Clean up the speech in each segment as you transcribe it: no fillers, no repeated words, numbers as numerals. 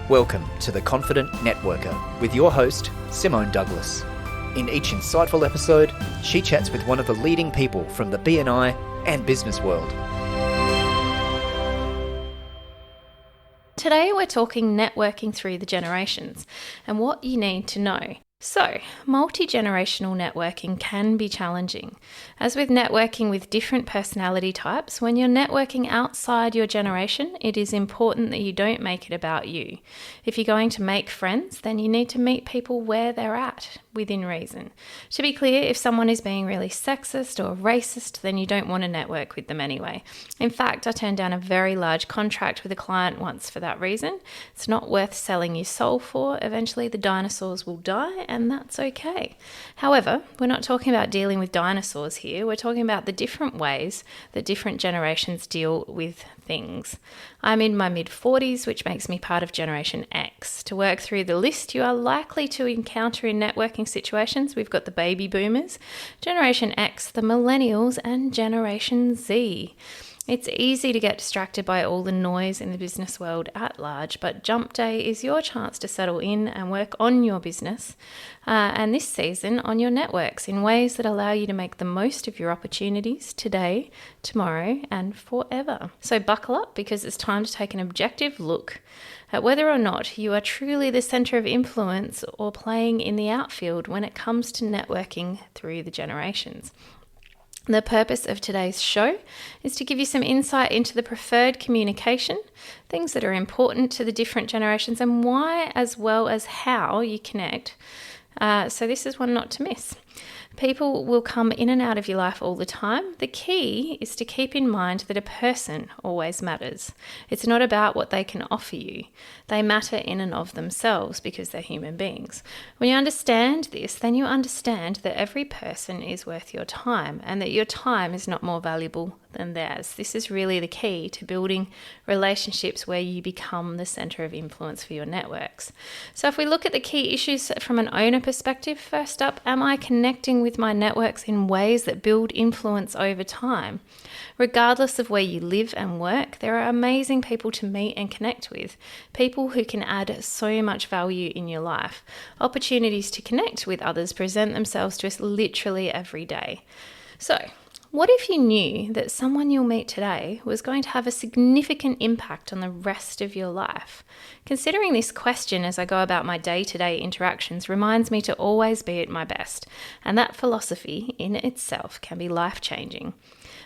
Welcome to The Confident Networker with your host, Simone Douglas. In each insightful episode, she chats with one of the leading people from the B&I and business world. Today we're talking networking through the generations and what you need to know. So, multi-generational networking can be challenging. As with networking with different personality types, when you're networking outside your generation, it is important that you don't make it about you. If you're going to make friends, then you need to meet people where they're at, within reason. To be clear, if someone is being really sexist or racist, then you don't want to network with them anyway. In fact, I turned down a very large contract with a client once for that reason. It's not worth selling your soul for. Eventually the dinosaurs will die, and that's okay. However, we're not talking about dealing with dinosaurs here. We're talking about the different ways that different generations deal with things. I'm in my mid-40s, which makes me part of Generation X. To work through the list you are likely to encounter in networking situations, we've got the baby boomers, Generation X, the millennials, and Generation Z. It's easy to get distracted by all the noise in the business world at large, but Jump Day is your chance to settle in and work on your business, and this season on your networks in ways that allow you to make the most of your opportunities today, tomorrow, and forever. So buckle up, because it's time to take an objective look at whether or not you are truly the center of influence or playing in the outfield when it comes to networking through the generations. The purpose of today's show is to give you some insight into the preferred communication, things that are important to the different generations, and why, as well as how you connect. So this is one not to miss. People will come in and out of your life all the time. The key is to keep in mind that a person always matters. It's not about what they can offer you. They matter in and of themselves because they're human beings. When you understand this, then you understand that every person is worth your time and that your time is not more valuable than theirs. This is really the key to building relationships where you become the center of influence for your networks. So if we look at the key issues from an owner perspective, first up, am I connecting with my networks in ways that build influence over time? Regardless of where you live and work, there are amazing people to meet and connect with, people who can add so much value in your life. Opportunities to connect with others present themselves to us literally every day. So, what if you knew that someone you'll meet today was going to have a significant impact on the rest of your life? Considering this question as I go about my day-to-day interactions reminds me to always be at my best, and that philosophy in itself can be life-changing.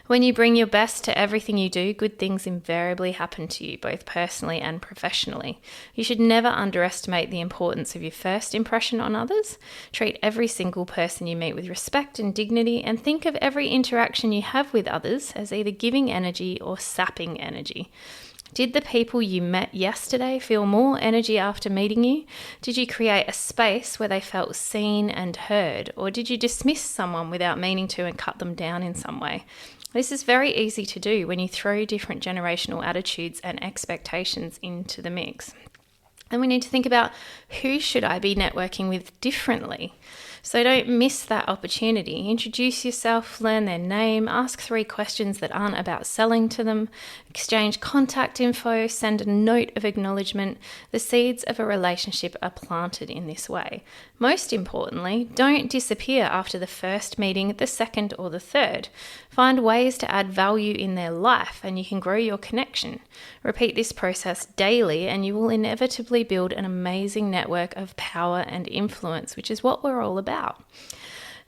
When you bring your best to everything you do, good things invariably happen to you, both personally and professionally. You should never underestimate the importance of your first impression on others. Treat every single person you meet with respect and dignity, and think of every interaction you have with others as either giving energy or sapping energy. Did the people you met yesterday feel more energy after meeting you? Did you create a space where they felt seen and heard? Or did you dismiss someone without meaning to and cut them down in some way? This is very easy to do when you throw different generational attitudes and expectations into the mix. And we need to think about, who should I be networking with differently? So don't miss that opportunity. Introduce yourself, learn their name, ask 3 questions that aren't about selling to them, exchange contact info, send a note of acknowledgement. The seeds of a relationship are planted in this way. Most importantly, don't disappear after the first meeting, the second or the third. Find ways to add value in their life and you can grow your connection. Repeat this process daily and you will inevitably build an amazing network of power and influence, which is what we're all about.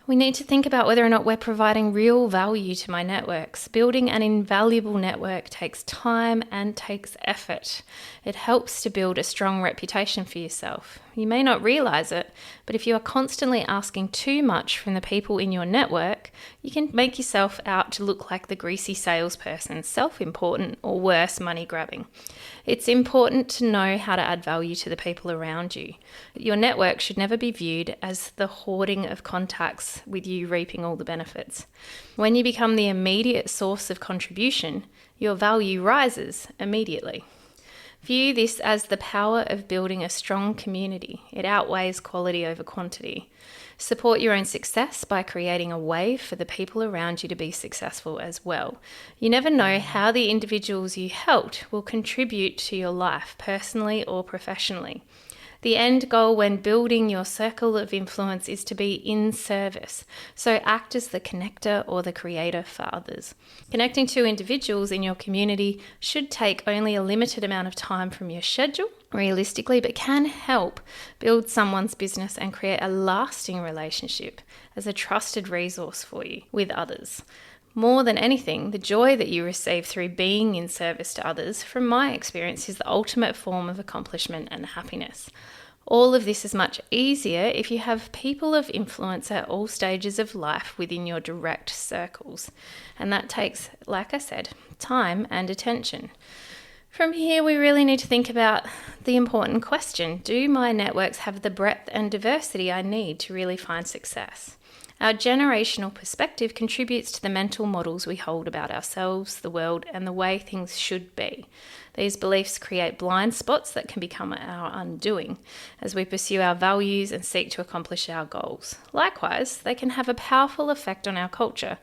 We need to think about whether or not we're providing real value to my networks. Building an invaluable network takes time and takes effort. It helps to build a strong reputation for yourself. You may not realize it, but if you are constantly asking too much from the people in your network, you can make yourself out to look like the greasy salesperson, self-important, or worse, money-grabbing. It's important to know how to add value to the people around you. Your network should never be viewed as the hoarding of contacts with you reaping all the benefits. When you become the immediate source of contribution, your value rises immediately. View this as the power of building a strong community. It outweighs quality over quantity. Support your own success by creating a way for the people around you to be successful as well. You never know how the individuals you helped will contribute to your life, personally or professionally. The end goal when building your circle of influence is to be in service. So act as the connector or the creator for others. Connecting to individuals in your community should take only a limited amount of time from your schedule, realistically, but can help build someone's business and create a lasting relationship as a trusted resource for you with others. More than anything, the joy that you receive through being in service to others, from my experience, is the ultimate form of accomplishment and happiness. All of this is much easier if you have people of influence at all stages of life within your direct circles. And that takes, like I said, time and attention. From here, we really need to think about the important question: do my networks have the breadth and diversity I need to really find success? Our generational perspective contributes to the mental models we hold about ourselves, the world, and the way things should be. These beliefs create blind spots that can become our undoing as we pursue our values and seek to accomplish our goals. Likewise, they can have a powerful effect on our culture.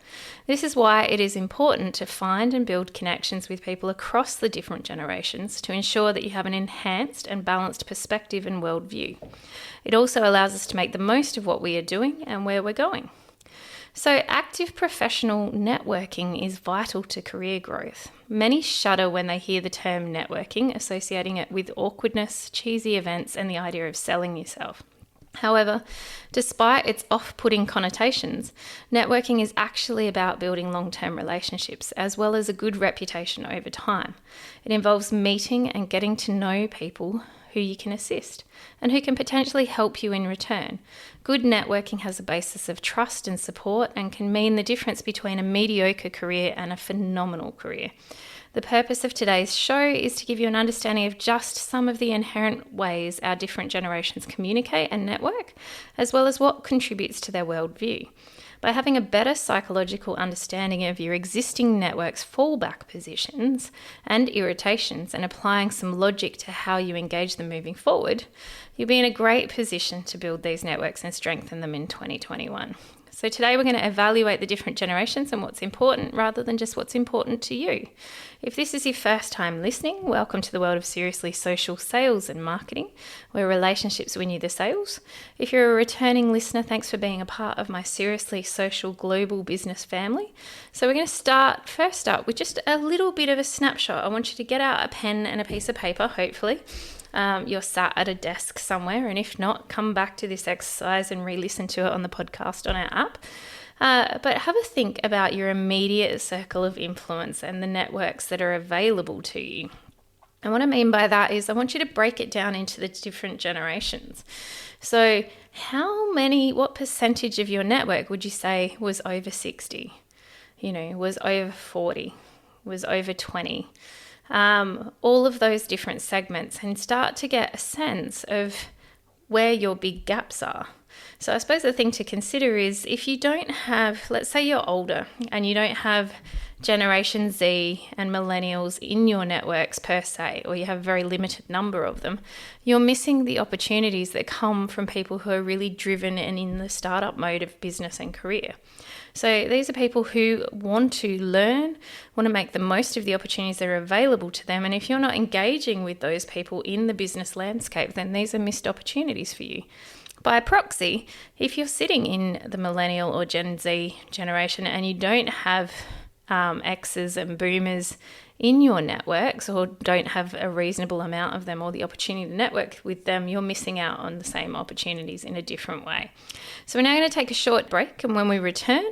This is why it is important to find and build connections with people across the different generations to ensure that you have an enhanced and balanced perspective and worldview. It also allows us to make the most of what we are doing and where we're going. So active professional networking is vital to career growth. Many shudder when they hear the term networking, associating it with awkwardness, cheesy events, and the idea of selling yourself. However, despite its off-putting connotations, networking is actually about building long-term relationships as well as a good reputation over time. It involves meeting and getting to know people who you can assist and who can potentially help you in return. Good networking has a basis of trust and support and can mean the difference between a mediocre career and a phenomenal career. The purpose of today's show is to give you an understanding of just some of the inherent ways our different generations communicate and network, as well as what contributes to their worldview. By having a better psychological understanding of your existing network's fallback positions and irritations and applying some logic to how you engage them moving forward, you'll be in a great position to build these networks and strengthen them in 2021. So today we're going to evaluate the different generations and what's important rather than just what's important to you. If this is your first time listening, welcome to the world of seriously social sales and marketing, where relationships win you the sales. If you're a returning listener, thanks for being a part of my seriously social global business family. So we're going to start first up with just a little bit of a snapshot. I want you to get out a pen and a piece of paper, hopefully. You're sat at a desk somewhere, and if not, come back to this exercise and re-listen to it on the podcast on our app. But have a think about your immediate circle of influence and the networks that are available to you. And what I mean by that is I want you to break it down into the different generations. So what percentage of your network would you say was over 60? Was over 40, was over 20? All of those different segments, and start to get a sense of where your big gaps are. So I suppose the thing to consider is if you don't have, let's say you're older and you don't have Generation Z and millennials in your networks per se, or you have a very limited number of them, you're missing the opportunities that come from people who are really driven and in the startup mode of business and career. So these are people who want to learn, want to make the most of the opportunities that are available to them. And if you're not engaging with those people in the business landscape, then these are missed opportunities for you. By proxy, if you're sitting in the millennial or Gen Z generation and you don't have X's and boomers in your networks, or don't have a reasonable amount of them or the opportunity to network with them, you're missing out on the same opportunities in a different way. So we're now going to take a short break, and when we return,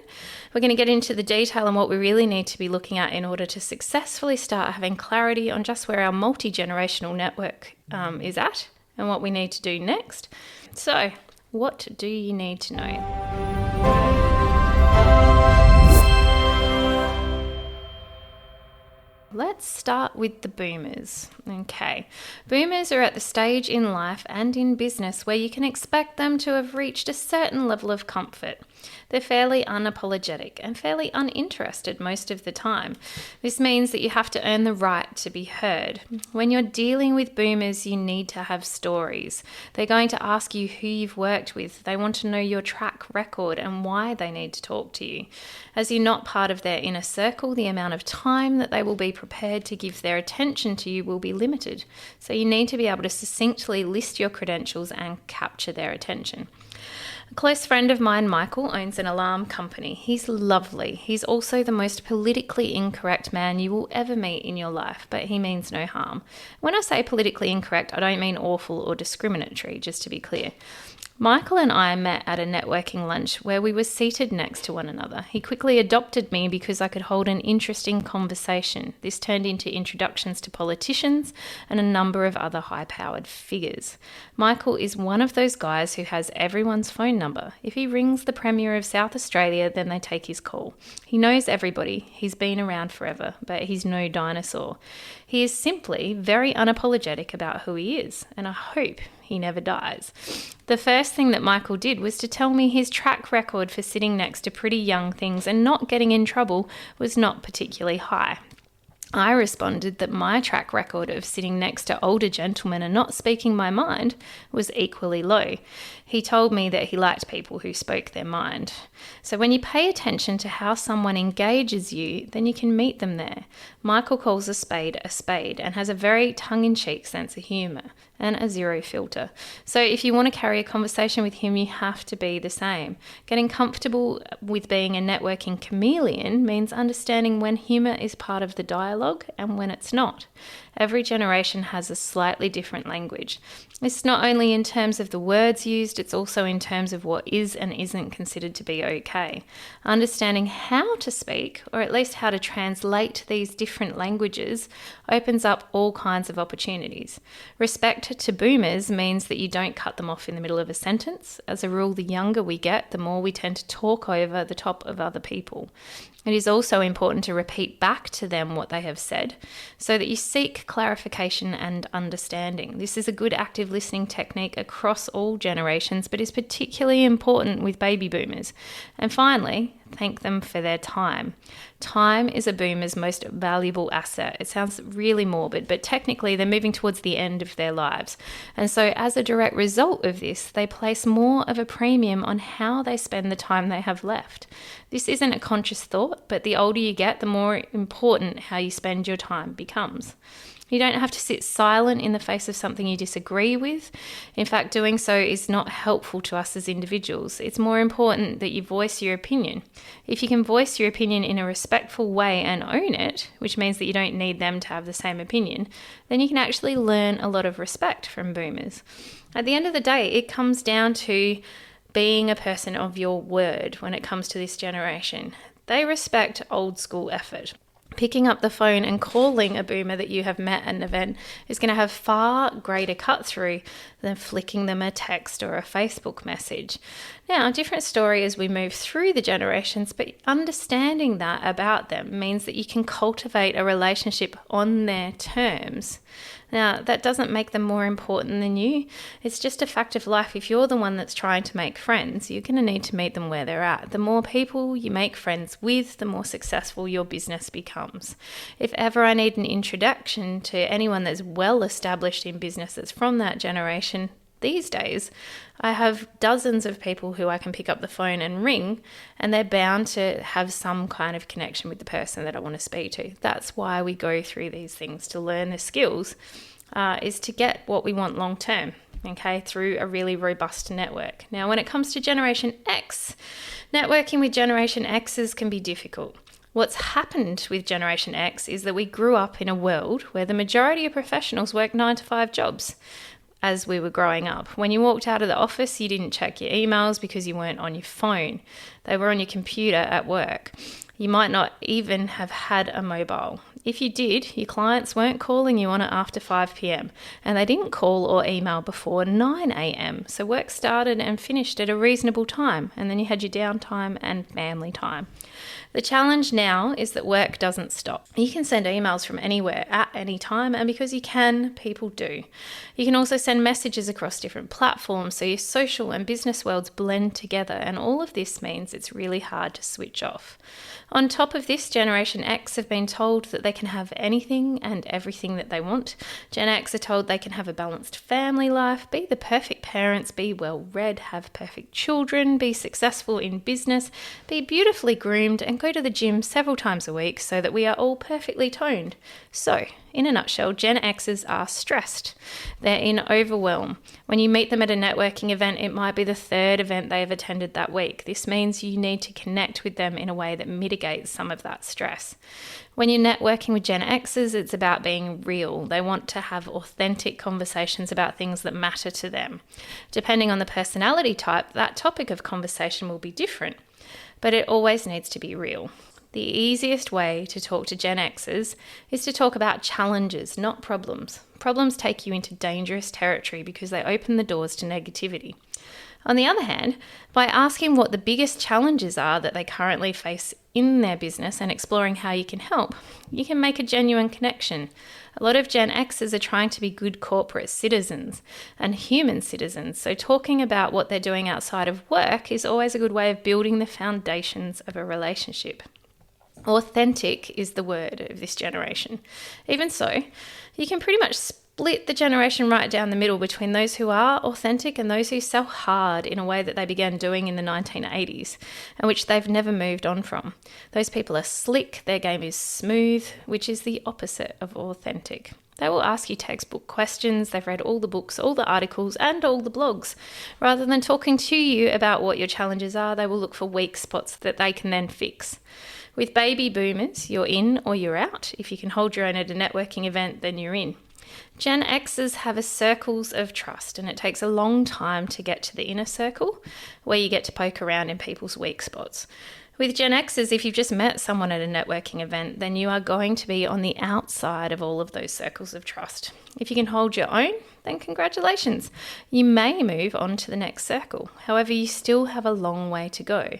we're going to get into the detail on what we really need to be looking at in order to successfully start having clarity on just where our multi-generational network is at and what we need to do next. So, what do you need to know? Let's start with the boomers. Okay. Boomers are at the stage in life and in business where you can expect them to have reached a certain level of comfort. They're fairly unapologetic and fairly uninterested most of the time. This means that you have to earn the right to be heard. When you're dealing with boomers, you need to have stories. They're going to ask you who you've worked with. They want to know your track record and why they need to talk to you. As you're not part of their inner circle, the amount of time that they will be prepared to give their attention to you will be limited. So you need to be able to succinctly list your credentials and capture their attention. A close friend of mine, Michael, owns an alarm company. He's lovely. He's also the most politically incorrect man you will ever meet in your life, but he means no harm. When I say politically incorrect, I don't mean awful or discriminatory, just to be clear. Michael and I met at a networking lunch where we were seated next to one another. He quickly adopted me because I could hold an interesting conversation. This turned into introductions to politicians and a number of other high-powered figures. Michael is one of those guys who has everyone's phone number. If he rings the Premier of South Australia, then they take his call. He knows everybody. He's been around forever, but he's no dinosaur. He is simply very unapologetic about who he is, and I hope he never dies. The first thing that Michael did was to tell me his track record for sitting next to pretty young things and not getting in trouble was not particularly high. I responded that my track record of sitting next to older gentlemen and not speaking my mind was equally low. He told me that he liked people who spoke their mind. So when you pay attention to how someone engages you, then you can meet them there. Michael calls a spade and has a very tongue-in-cheek sense of humour and a zero filter. So if you want to carry a conversation with him, you have to be the same. Getting comfortable with being a networking chameleon means understanding when humour is part of the dialogue and when it's not. Every generation has a slightly different language. It's not only in terms of the words used, it's also in terms of what is and isn't considered to be okay. Understanding how to speak, or at least how to translate these different languages, opens up all kinds of opportunities. Respect to boomers means that you don't cut them off in the middle of a sentence. As a rule, the younger we get, the more we tend to talk over the top of other people. It is also important to repeat back to them what they have said so that you seek clarification and understanding. This is a good active listening technique across all generations, but is particularly important with baby boomers. And finally, thank them for their time. Time is a boomer's most valuable asset. It sounds really morbid, but technically they're moving towards the end of their lives. And so as a direct result of this, they place more of a premium on how they spend the time they have left. This isn't a conscious thought, but the older you get, the more important how you spend your time becomes. You don't have to sit silent in the face of something you disagree with. In fact, doing so is not helpful to us as individuals. It's more important that you voice your opinion. If you can voice your opinion in a respectful way and own it, which means that you don't need them to have the same opinion, then you can actually learn a lot of respect from boomers. At the end of the day, it comes down to being a person of your word when it comes to this generation. They respect old school effort. Picking up the phone and calling a boomer that you have met at an event is going to have far greater cut through than flicking them a text or a Facebook message. Now, a different story as we move through the generations, but understanding that about them means that you can cultivate a relationship on their terms. Now, that doesn't make them more important than you. It's just a fact of life. If you're the one that's trying to make friends, you're going to need to meet them where they're at. The more people you make friends with, the more successful your business becomes. If ever I need an introduction to anyone that's well established in business that's from that generation, these days, I have dozens of people who I can pick up the phone and ring, and they're bound to have some kind of connection with the person that I want to speak to. That's why we go through these things, to learn the skills, is to get what we want long term, okay, through a really robust network. Now, when it comes to Generation X, networking with Generation X's can be difficult. What's happened with Generation X is that we grew up in a world where the majority of professionals work 9-to-5 jobs. As we were growing up, when you walked out of the office, you didn't check your emails because you weren't on your phone. They were on your computer at work. You might not even have had a mobile. If you did, your clients weren't calling you on it after 5 p.m. and they didn't call or email before 9 a.m. So work started and finished at a reasonable time, and then you had your downtime and family time. The challenge now is that work doesn't stop. You can send emails from anywhere at any time, and because you can, people do. You can also send messages across different platforms, so your social and business worlds blend together, and all of this means it's really hard to switch off. On top of this, Generation X have been told that they can have anything and everything that they want. Gen X are told they can have a balanced family life, be the perfect parents, be well read, have perfect children, be successful in business, be beautifully groomed, and go to the gym several times a week so that we are all perfectly toned. So, in a nutshell, Gen Xers are stressed. They're in overwhelm. When you meet them at a networking event, it might be the third event they have attended that week. This means you need to connect with them in a way that mitigates some of that stress. When you're networking with Gen Xers, it's about being real. They want to have authentic conversations about things that matter to them. Depending on the personality type, that topic of conversation will be different, but it always needs to be real. The easiest way to talk to Gen Xers is to talk about challenges, not problems. Problems take you into dangerous territory because they open the doors to negativity. On the other hand, by asking what the biggest challenges are that they currently face in their business and exploring how you can help, you can make a genuine connection. A lot of Gen Xers are trying to be good corporate citizens and human citizens, so talking about what they're doing outside of work is always a good way of building the foundations of a relationship. Authentic is the word of this generation. Even so, you can pretty much split the generation right down the middle between those who are authentic and those who sell hard in a way that they began doing in the 1980s and which they've never moved on from. Those people are slick, their game is smooth, which is the opposite of authentic. They will ask you textbook questions, they've read all the books, all the articles, and all the blogs. Rather than talking to you about what your challenges are, they will look for weak spots that they can then fix. With baby boomers, you're in or you're out. If you can hold your own at a networking event, then you're in. Gen Xers have a circles of trust, and it takes a long time to get to the inner circle where you get to poke around in people's weak spots. With Gen Xers, if you've just met someone at a networking event, then you are going to be on the outside of all of those circles of trust. If you can hold your own, then congratulations. You may move on to the next circle. However, you still have a long way to go.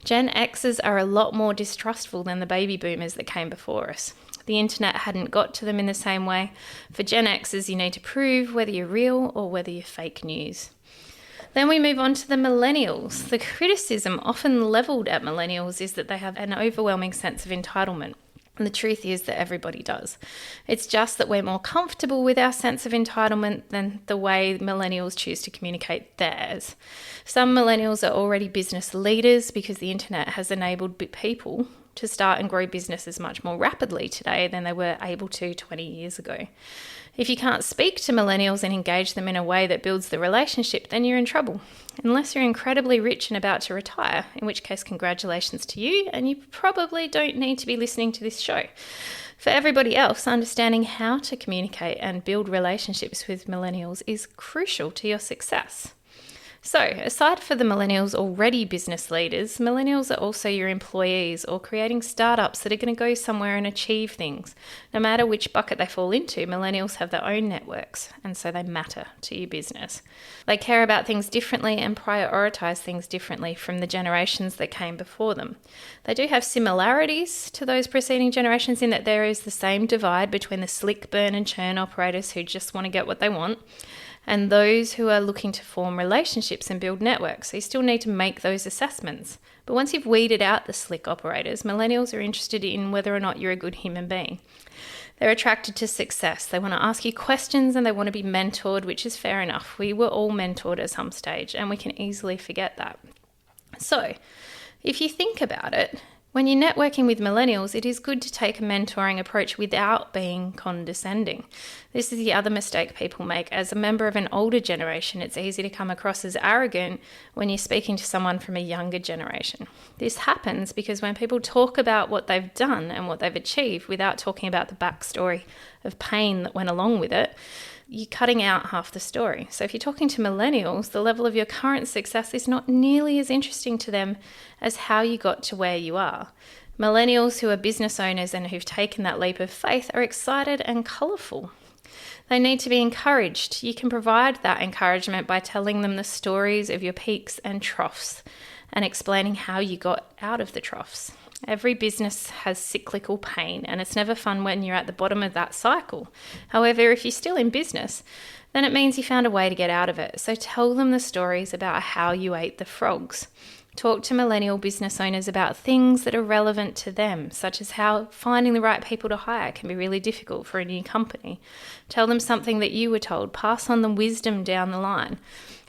Gen Xers are a lot more distrustful than the baby boomers that came before us. The internet hadn't got to them in the same way. For Gen Xers, you need to prove whether you're real or whether you're fake news. Then we move on to the millennials. The criticism often levelled at millennials is that they have an overwhelming sense of entitlement. And the truth is that everybody does. It's just that we're more comfortable with our sense of entitlement than the way millennials choose to communicate theirs. Some millennials are already business leaders because the internet has enabled people to start and grow businesses much more rapidly today than they were able to 20 years ago. If you can't speak to millennials and engage them in a way that builds the relationship, then you're in trouble. Unless you're incredibly rich and about to retire, in which case congratulations to you, and you probably don't need to be listening to this show. For everybody else, understanding how to communicate and build relationships with millennials is crucial to your success. So, aside for the millennials already business leaders, millennials are also your employees or creating startups that are going to go somewhere and achieve things. No matter which bucket they fall into, millennials have their own networks, and so they matter to your business. They care about things differently and prioritise things differently from the generations that came before them. They do have similarities to those preceding generations in that there is the same divide between the slick burn and churn operators who just want to get what they want, and those who are looking to form relationships and build networks. So you still need to make those assessments. But once you've weeded out the slick operators, millennials are interested in whether or not you're a good human being. They're attracted to success. They want to ask you questions and they want to be mentored, which is fair enough. We were all mentored at some stage and we can easily forget that. So if you think about it, when you're networking with millennials, it is good to take a mentoring approach without being condescending. This is the other mistake people make. As a member of an older generation, it's easy to come across as arrogant when you're speaking to someone from a younger generation. This happens because when people talk about what they've done and what they've achieved without talking about the backstory of pain that went along with it, you're cutting out half the story. So if you're talking to millennials, the level of your current success is not nearly as interesting to them as how you got to where you are. Millennials who are business owners and who've taken that leap of faith are excited and colourful. They need to be encouraged. You can provide that encouragement by telling them the stories of your peaks and troughs and explaining how you got out of the troughs. Every business has cyclical pain, and it's never fun when you're at the bottom of that cycle. However, if you're still in business, then it means you found a way to get out of it. So tell them the stories about how you ate the frogs. Talk to millennial business owners about things that are relevant to them, such as how finding the right people to hire can be really difficult for a new company. Tell them something that you were told. Pass on the wisdom down the line.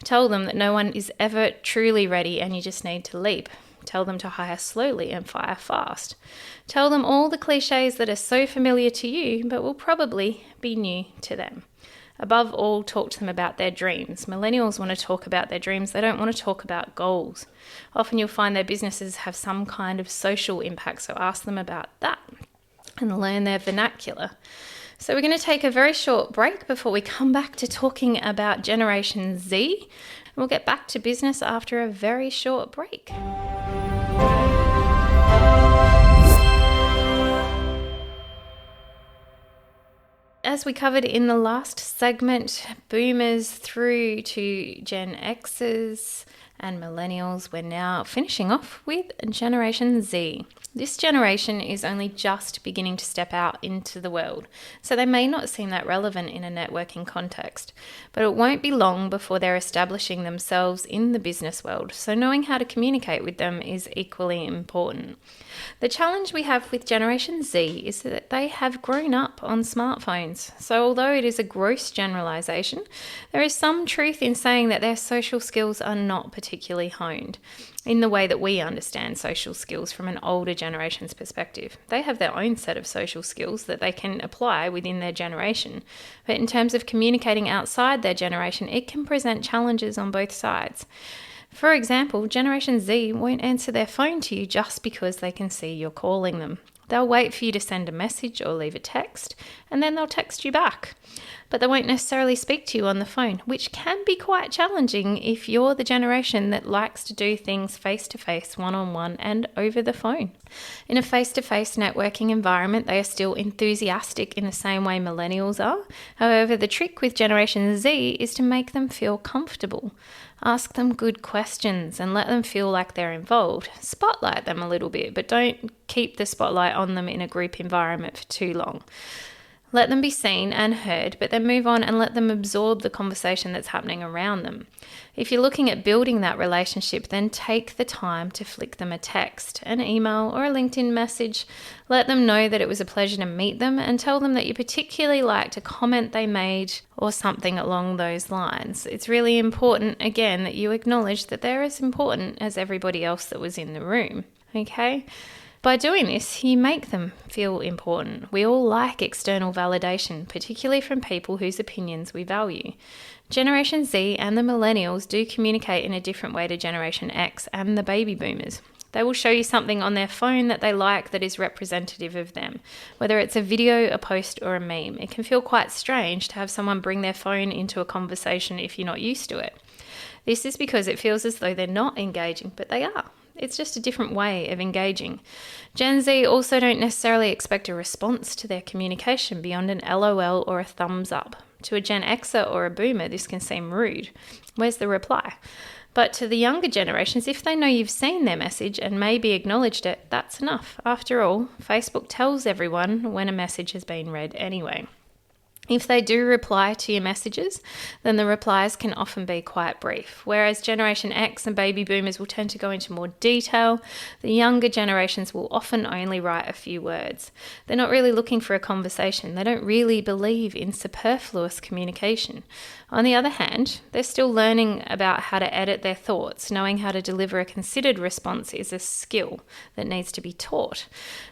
Tell them that no one is ever truly ready and you just need to leap. Tell them to hire slowly and fire fast. Tell them all the cliches that are so familiar to you but will probably be new to them. Above all, talk to them about their dreams. Millennials want to talk about their dreams. They don't want to talk about goals. Often you'll find their businesses have some kind of social impact, so ask them about that and learn their vernacular. So we're going to take a very short break before we come back to talking about Generation Z. We'll get back to business after a very short break. As we covered in the last segment, boomers through to Gen Xers and millennials, we're now finishing off with Generation Z. This generation is only just beginning to step out into the world, so they may not seem that relevant in a networking context, but it won't be long before they're establishing themselves in the business world, so knowing how to communicate with them is equally important. The challenge we have with Generation Z is that they have grown up on smartphones, so although it is a gross generalization, there is some truth in saying that their social skills are not particularly honed in the way that we understand social skills from an older generation's perspective. They have their own set of social skills that they can apply within their generation, but in terms of communicating outside their generation, it can present challenges on both sides. For example, Generation Z won't answer their phone to you just because they can see you're calling them. They'll wait for you to send a message or leave a text, and then they'll text you back. But they won't necessarily speak to you on the phone, which can be quite challenging if you're the generation that likes to do things face-to-face, one-on-one, and over the phone. In a face-to-face networking environment, they are still enthusiastic in the same way millennials are. However, the trick with Generation Z is to make them feel comfortable. Ask them good questions and let them feel like they're involved. Spotlight them a little bit, but don't keep the spotlight on them in a group environment for too long. Let them be seen and heard, but then move on and let them absorb the conversation that's happening around them. If you're looking at building that relationship, then take the time to flick them a text, an email, or a LinkedIn message. Let them know that it was a pleasure to meet them and tell them that you particularly liked a comment they made or something along those lines. It's really important, again, that you acknowledge that they're as important as everybody else that was in the room, okay? By doing this, you make them feel important. We all like external validation, particularly from people whose opinions we value. Generation Z and the millennials do communicate in a different way to Generation X and the baby boomers. They will show you something on their phone that they like that is representative of them, whether it's a video, a post, or a meme. It can feel quite strange to have someone bring their phone into a conversation if you're not used to it. This is because it feels as though they're not engaging, but they are. It's just a different way of engaging. Gen Z also don't necessarily expect a response to their communication beyond an LOL or a thumbs up. To a Gen Xer or a boomer, this can seem rude. Where's the reply? But to the younger generations, if they know you've seen their message and maybe acknowledged it, that's enough. After all, Facebook tells everyone when a message has been read anyway. If they do reply to your messages, then the replies can often be quite brief. Whereas Generation X and baby boomers will tend to go into more detail, the younger generations will often only write a few words. They're not really looking for a conversation. They don't really believe in superfluous communication. On the other hand, they're still learning about how to edit their thoughts. Knowing how to deliver a considered response is a skill that needs to be taught.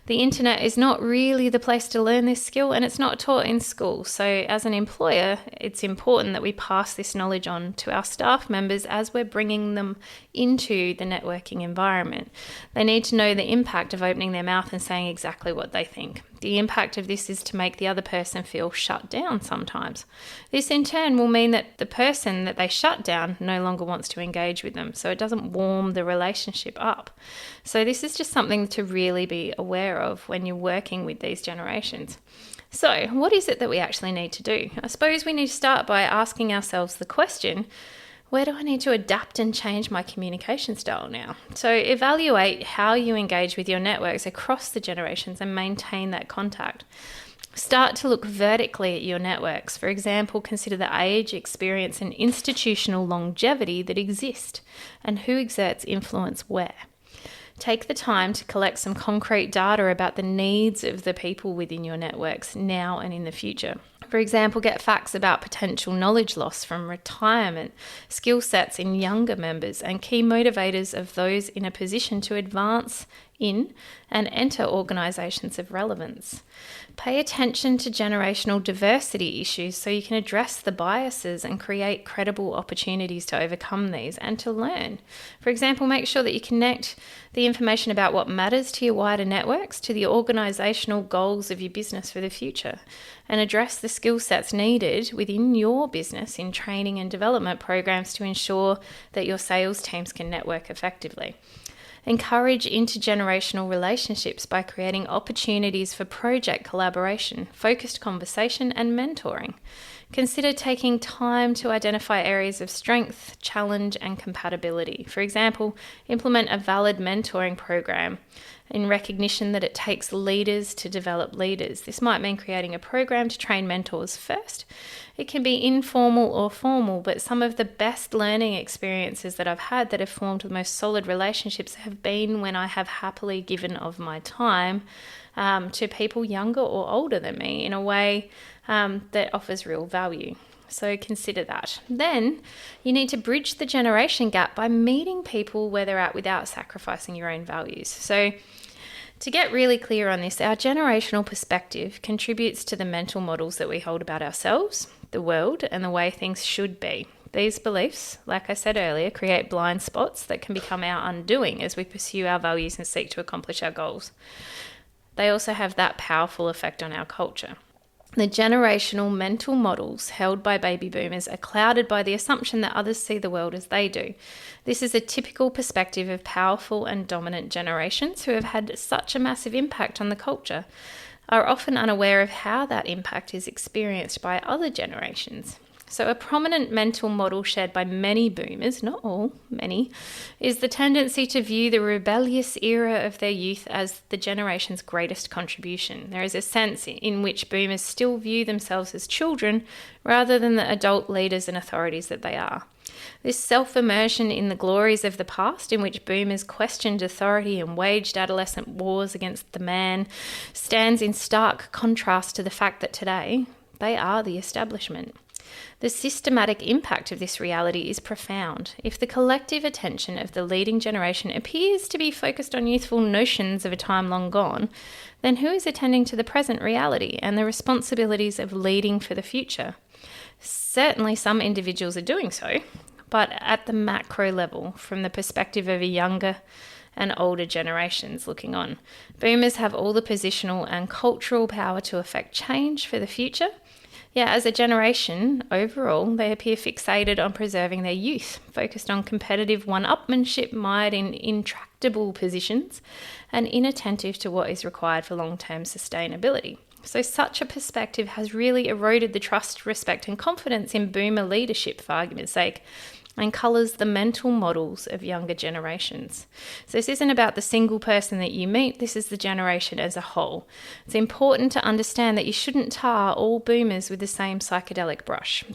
The internet is not really the place to learn this skill, and it's not taught in school. So So as an employer, it's important that we pass this knowledge on to our staff members as we're bringing them into the networking environment. They need to know the impact of opening their mouth and saying exactly what they think. The impact of this is to make the other person feel shut down sometimes. This in turn will mean that the person that they shut down no longer wants to engage with them, so it doesn't warm the relationship up. So this is just something to really be aware of when you're working with these generations. So what is it that we actually need to do? I suppose we need to start by asking ourselves the question, where do I need to adapt and change my communication style now? So evaluate how you engage with your networks across the generations and maintain that contact. Start to look vertically at your networks. For example, consider the age, experience, and institutional longevity that exist and who exerts influence where. Take the time to collect some concrete data about the needs of the people within your networks now and in the future. For example, get facts about potential knowledge loss from retirement, skill sets in younger members, and key motivators of those in a position to advance in and enter organisations of relevance. Pay attention to generational diversity issues so you can address the biases and create credible opportunities to overcome these and to learn. For example, make sure that you connect the information about what matters to your wider networks to the organisational goals of your business for the future, and address the skill sets needed within your business in training and development programs to ensure that your sales teams can network effectively. Encourage intergenerational relationships by creating opportunities for project collaboration, focused conversation, and mentoring. Consider taking time to identify areas of strength, challenge, and compatibility. For example, implement a valid mentoring program in recognition that it takes leaders to develop leaders. This might mean creating a program to train mentors first. It can be informal or formal, but some of the best learning experiences that I've had that have formed the most solid relationships have been when I have happily given of my time to people younger or older than me in a way that offers real value. So consider that. Then you need to bridge the generation gap by meeting people where they're at without sacrificing your own values. So to get really clear on this, our generational perspective contributes to the mental models that we hold about ourselves, the world, and the way things should be. These beliefs, like I said earlier, create blind spots that can become our undoing as we pursue our values and seek to accomplish our goals. They also have that powerful effect on our culture. The generational mental models held by baby boomers are clouded by the assumption that others see the world as they do. This is a typical perspective of powerful and dominant generations who have had such a massive impact on the culture, are often unaware of how that impact is experienced by other generations. So a prominent mental model shared by many boomers, not all, many, is the tendency to view the rebellious era of their youth as the generation's greatest contribution. There is a sense in which boomers still view themselves as children rather than the adult leaders and authorities that they are. This self-immersion in the glories of the past, in which boomers questioned authority and waged adolescent wars against the man, stands in stark contrast to the fact that today they are the establishment. The systematic impact of this reality is profound. If the collective attention of the leading generation appears to be focused on youthful notions of a time long gone, then who is attending to the present reality and the responsibilities of leading for the future? Certainly some individuals are doing so, but at the macro level, from the perspective of a younger and older generations looking on. Boomers have all the positional and cultural power to affect change for the future. Yeah, as a generation, overall, they appear fixated on preserving their youth, focused on competitive one-upmanship mired in intractable positions, and inattentive to what is required for long-term sustainability. So such a perspective has really eroded the trust, respect, and confidence in boomer leadership, for argument's sake, and colours the mental models of younger generations. So this isn't about the single person that you meet, this is the generation as a whole. It's important to understand that you shouldn't tar all boomers with the same psychedelic brush.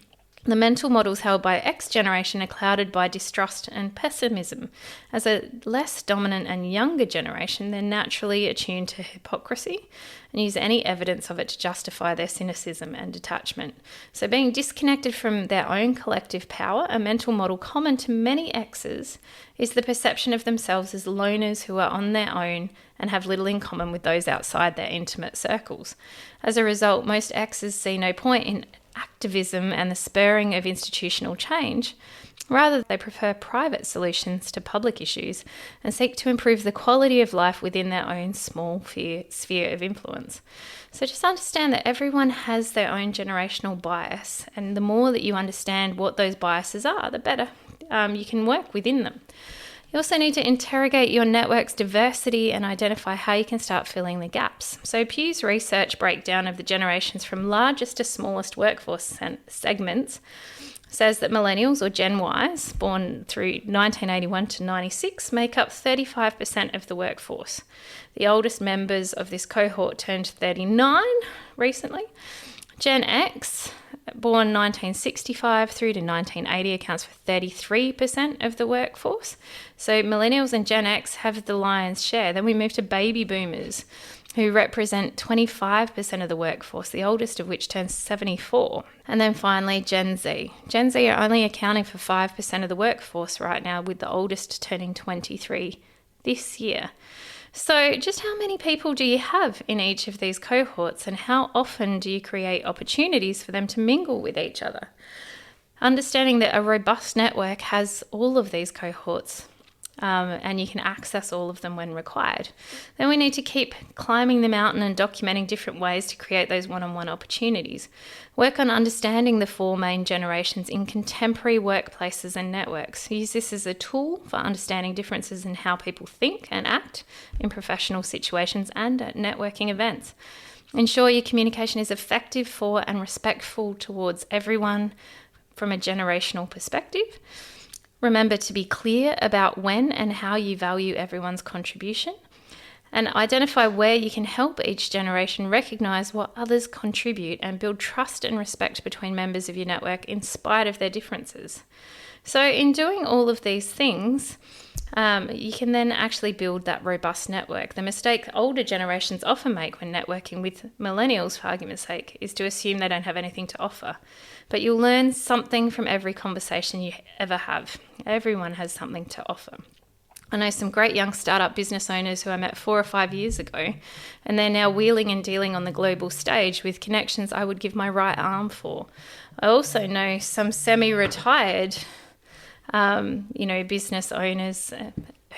The mental models held by X generation are clouded by distrust and pessimism. As a less dominant and younger generation, they're naturally attuned to hypocrisy and use any evidence of it to justify their cynicism and detachment. So being disconnected from their own collective power, a mental model common to many X's is the perception of themselves as loners who are on their own and have little in common with those outside their intimate circles. As a result, most X's see no point in activism and the spurring of institutional change. Rather, they prefer private solutions to public issues and seek to improve the quality of life within their own small sphere of influence. So just understand that everyone has their own generational bias, and the more that you understand what those biases are, the better you can work within them. You also need to interrogate your network's diversity and identify how you can start filling the gaps. So Pew's research breakdown of the generations from largest to smallest workforce segments says that millennials, or Gen Ys, born through 1981 to 96, make up 35% of the workforce. The oldest members of this cohort turned 39 recently. Gen X, born 1965 through to 1980, accounts for 33% of the workforce. So millennials and Gen X have the lion's share. Then we move to baby boomers, who represent 25% of the workforce, the oldest of which turns 74. And then finally, Gen Z. Gen Z are only accounting for 5% of the workforce right now, with the oldest turning 23 this year. So just how many people do you have in each of these cohorts, and how often do you create opportunities for them to mingle with each other? Understanding that a robust network has all of these cohorts, and you can access all of them when required. Then we need to keep climbing the mountain and documenting different ways to create those one-on-one opportunities. Work on understanding the four main generations in contemporary workplaces and networks. Use this as a tool for understanding differences in how people think and act in professional situations and at networking events. Ensure your communication is effective for and respectful towards everyone from a generational perspective. Remember to be clear about when and how you value everyone's contribution, and identify where you can help each generation recognize what others contribute and build trust and respect between members of your network in spite of their differences. So in doing all of these things, you can then actually build that robust network. The mistake older generations often make when networking with millennials, for argument's sake, is to assume they don't have anything to offer. But you'll learn something from every conversation you ever have. Everyone has something to offer. I know some great young startup business owners who I met 4 or 5 years ago, and they're now wheeling and dealing on the global stage with connections I would give my right arm for. I also know some semi-retired business owners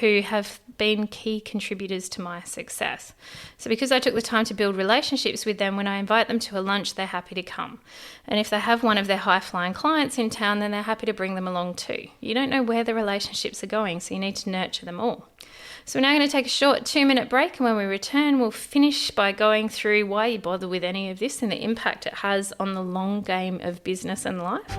who have been key contributors to my success. So because I took the time to build relationships with them, when I invite them to a lunch, they're happy to come. And if they have one of their high-flying clients in town, then they're happy to bring them along too. You don't know where the relationships are going, so you need to nurture them all. So we're now going to take a short 2-minute break, and when we return, we'll finish by going through why you bother with any of this and the impact it has on the long game of business and life.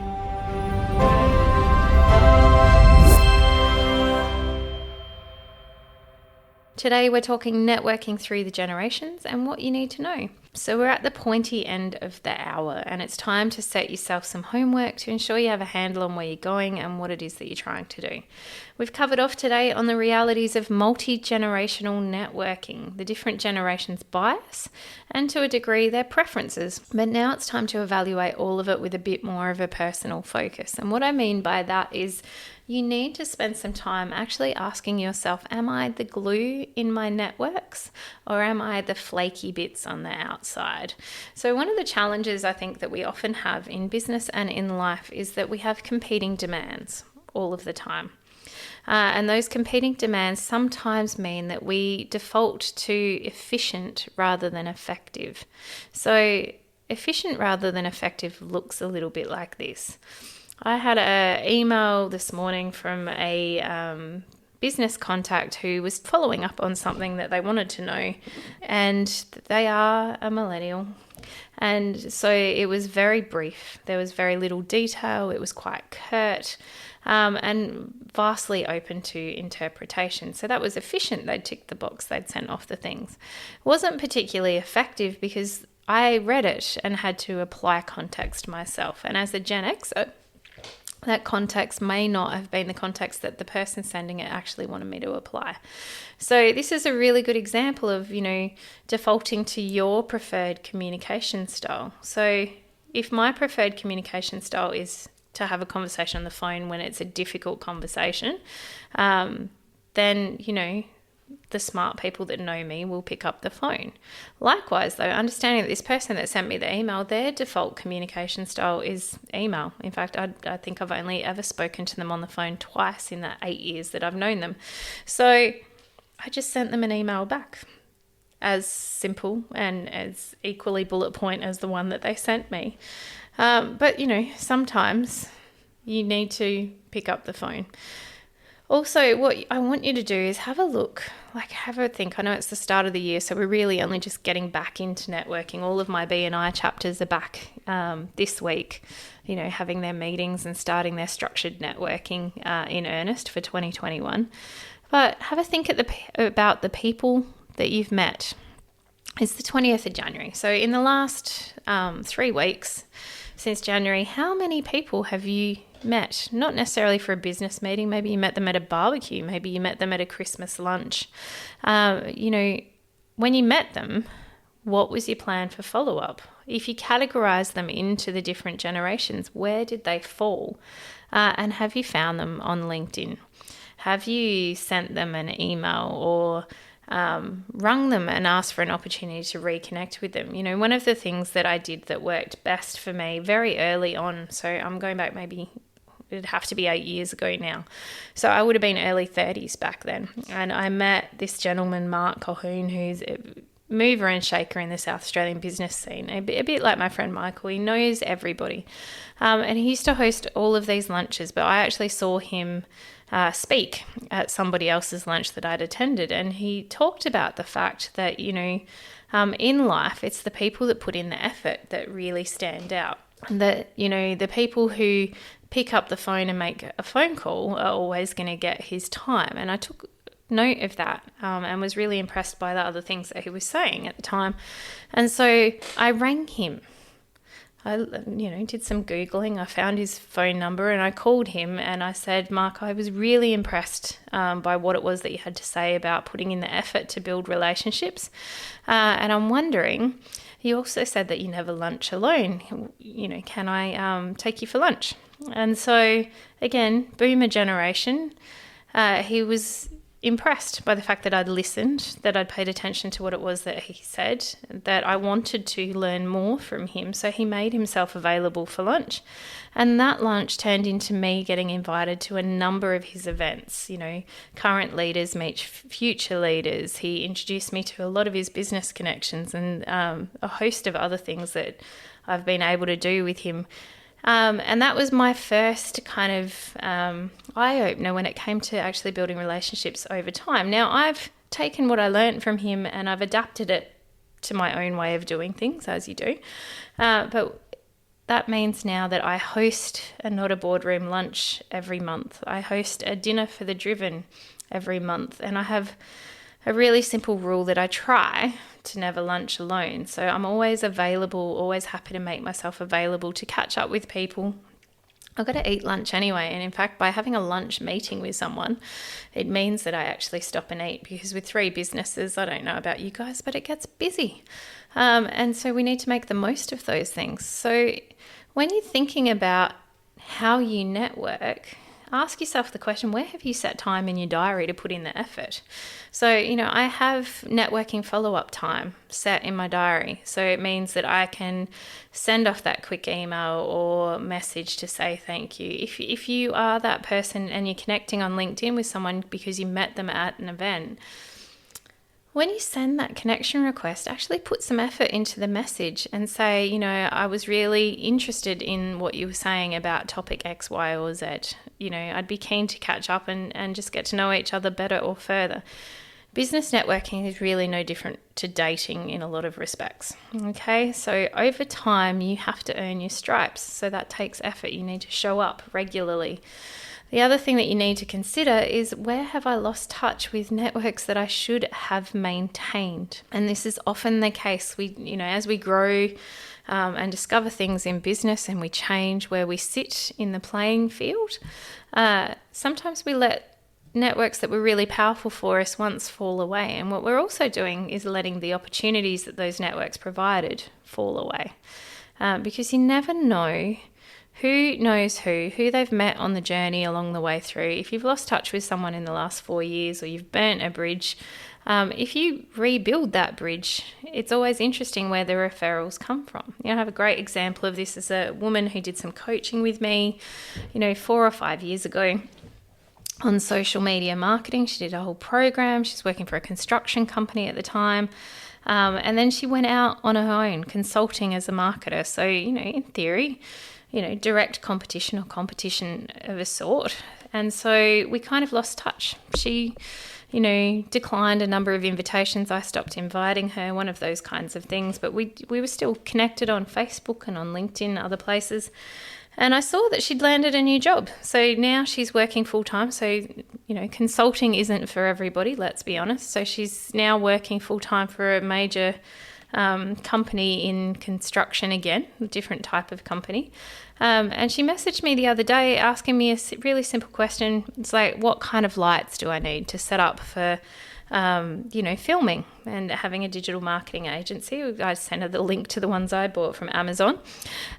Today we're talking networking through the generations and what you need to know. So we're at the pointy end of the hour, and it's time to set yourself some homework to ensure you have a handle on where you're going and what it is that you're trying to do. We've covered off today on the realities of multi-generational networking, the different generations' bias, and to a degree their preferences. But now it's time to evaluate all of it with a bit more of a personal focus. And what I mean by that is you need to spend some time actually asking yourself, am I the glue in my networks, or am I the flaky bits on the outside? So one of the challenges I think that we often have in business and in life is that we have competing demands all of the time. And those competing demands sometimes mean that we default to efficient rather than effective. So efficient rather than effective looks a little bit like this. I had an email this morning from a business contact who was following up on something that they wanted to know, and they are a millennial. And so it was very brief. There was very little detail. It was quite curt and vastly open to interpretation. So that was efficient. They'd ticked the box. They'd sent off the things. It wasn't particularly effective because I read it and had to apply context myself. And as a Gen Xer, that context may not have been the context that the person sending it actually wanted me to apply. So this is a really good example of, defaulting to your preferred communication style. So if my preferred communication style is to have a conversation on the phone when it's a difficult conversation, then, the smart people that know me will pick up the phone. Likewise, though, understanding that this person that sent me the email, their default communication style is email. In fact, I think I've only ever spoken to them on the phone twice in the 8 years that I've known them. So I just sent them an email back, as simple and as equally bullet point as the one that they sent me. But, sometimes you need to pick up the phone. Also, what I want you to do is have a think. I know it's the start of the year, so we're really only just getting back into networking. All of my B&I chapters are back this week, having their meetings and starting their structured networking in earnest for 2021. But have a think about the people that you've met. It's the 20th of January. So in the last 3 weeks since January, how many people have you met? Not necessarily for a business meeting. Maybe you met them at a barbecue. Maybe you met them at a Christmas lunch. When you met them, what was your plan for follow-up? If you categorize them into the different generations, where did they fall? And have you found them on LinkedIn? Have you sent them an email or rung them and asked for an opportunity to reconnect with them? One of the things that I did that worked best for me very early on, so I'm going back maybe, it'd have to be 8 years ago now. So I would have been early 30s back then. And I met this gentleman, Mark Colhoun, who's a mover and shaker in the South Australian business scene, a bit like my friend Michael. He knows everybody. And he used to host all of these lunches, but I actually saw him speak at somebody else's lunch that I'd attended. And he talked about the fact that, in life, it's the people that put in the effort that really stand out. That, the people who pick up the phone and make a phone call are always going to get his time. And I took note of that and was really impressed by the other things that he was saying at the time. And so I rang him. I, did some Googling. I found his phone number and I called him and I said, Mark, I was really impressed by what it was that you had to say about putting in the effort to build relationships. And I'm wondering, you also said that you never lunch alone. Can I take you for lunch? And so, again, boomer generation, he was impressed by the fact that I'd listened, that I'd paid attention to what it was that he said, that I wanted to learn more from him. So he made himself available for lunch. And that lunch turned into me getting invited to a number of his events. Current leaders meet future leaders. He introduced me to a lot of his business connections and a host of other things that I've been able to do with him. And that was my first kind of eye-opener when it came to actually building relationships over time. Now, I've taken what I learned from him and I've adapted it to my own way of doing things, as you do. But that means now that I host a Not a Boardroom lunch every month. I host a dinner for the driven every month. And I have a really simple rule that I try to never lunch alone. So I'm always available, always happy to make myself available to catch up with people. I've got to eat lunch anyway. And in fact, by having a lunch meeting with someone, it means that I actually stop and eat, because with 3 businesses, I don't know about you guys, but it gets busy. And so we need to make the most of those things. So when you're thinking about how you network, ask yourself the question, where have you set time in your diary to put in the effort? So, I have networking follow-up time set in my diary. So it means that I can send off that quick email or message to say thank you. If you are that person and you're connecting on LinkedIn with someone because you met them at an event, when you send that connection request, actually put some effort into the message and say, I was really interested in what you were saying about topic X, Y, or Z. I'd be keen to catch up and just get to know each other better or further. Business networking is really no different to dating in a lot of respects. Okay, so over time, you have to earn your stripes. So that takes effort. You need to show up regularly. The other thing that you need to consider is, where have I lost touch with networks that I should have maintained? And this is often the case. As we grow and discover things in business, and we change where we sit in the playing field, sometimes we let networks that were really powerful for us once fall away. And what we're also doing is letting the opportunities that those networks provided fall away. Because you never know who knows who they've met on the journey along the way through. If you've lost touch with someone in the last 4 years, or you've burnt a bridge, if you rebuild that bridge, it's always interesting where the referrals come from. I have a great example of this as a woman who did some coaching with me, 4 or 5 years ago on social media marketing. She did a whole program. She's working for a construction company at the time. And then she went out on her own, consulting as a marketer. So, in theory, direct competition or competition of a sort. And so we kind of lost touch. She, declined a number of invitations. I stopped inviting her, one of those kinds of things. But we were still connected on Facebook and on LinkedIn, other places. And I saw that she'd landed a new job. So now she's working full time. So, consulting isn't for everybody, let's be honest. So she's now working full time for a major company in construction again, a different type of company. And she messaged me the other day asking me a really simple question. It's like, what kind of lights do I need to set up for, filming and having a digital marketing agency? I sent her the link to the ones I bought from Amazon.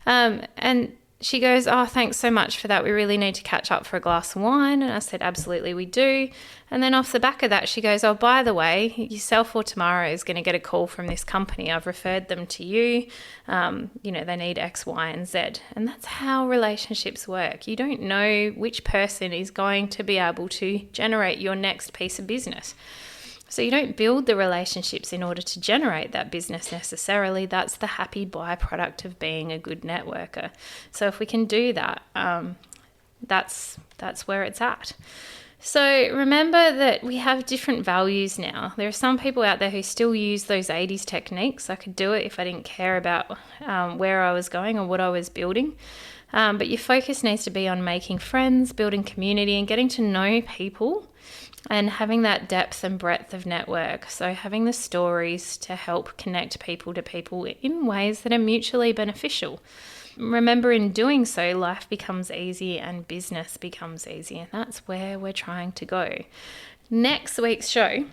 And she goes, "Oh, thanks so much for that. We really need to catch up for a glass of wine." And I said, "Absolutely, we do." And then off the back of that, she goes, "Oh, by the way, yourself or Tamara is going to get a call from this company. I've referred them to you. They need X, Y, and Z." And that's how relationships work. You don't know which person is going to be able to generate your next piece of business. So you don't build the relationships in order to generate that business necessarily. That's the happy byproduct of being a good networker. So if we can do that, that's where it's at. So remember that we have different values now. There are some people out there who still use those 80s techniques. I could do it if I didn't care about where I was going or what I was building. But your focus needs to be on making friends, building community, and getting to know people, and having that depth and breadth of network. So having the stories to help connect people to people in ways that are mutually beneficial. Remember, in doing so, life becomes easy and business becomes easy. And that's where we're trying to go. Next week's show,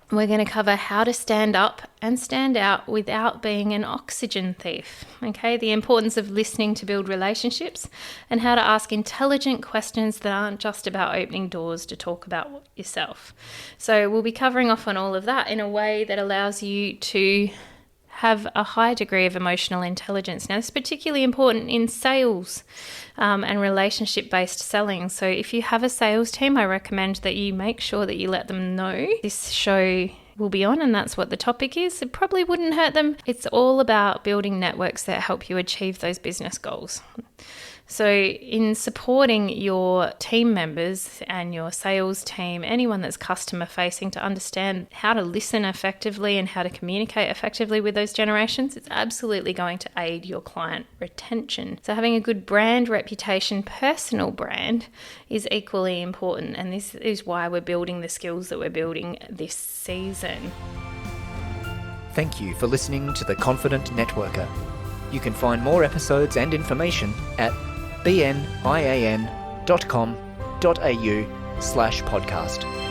we're going to cover how to stand up and stand out without being an oxygen thief. Okay, the importance of listening to build relationships, and how to ask intelligent questions that aren't just about opening doors to talk about yourself. So we'll be covering off on all of that in a way that allows you to have a high degree of emotional intelligence. Now, this is particularly important in sales and relationship-based selling. So if you have a sales team, I recommend that you make sure that you let them know this show will be on and that's what the topic is. It probably wouldn't hurt them. It's all about building networks that help you achieve those business goals. So in supporting your team members and your sales team, anyone that's customer facing, to understand how to listen effectively and how to communicate effectively with those generations, it's absolutely going to aid your client retention. So having a good brand reputation, personal brand, is equally important. And this is why we're building the skills that we're building this season. Thank you for listening to The Confident Networker. You can find more episodes and information at bnian.com.au/podcast.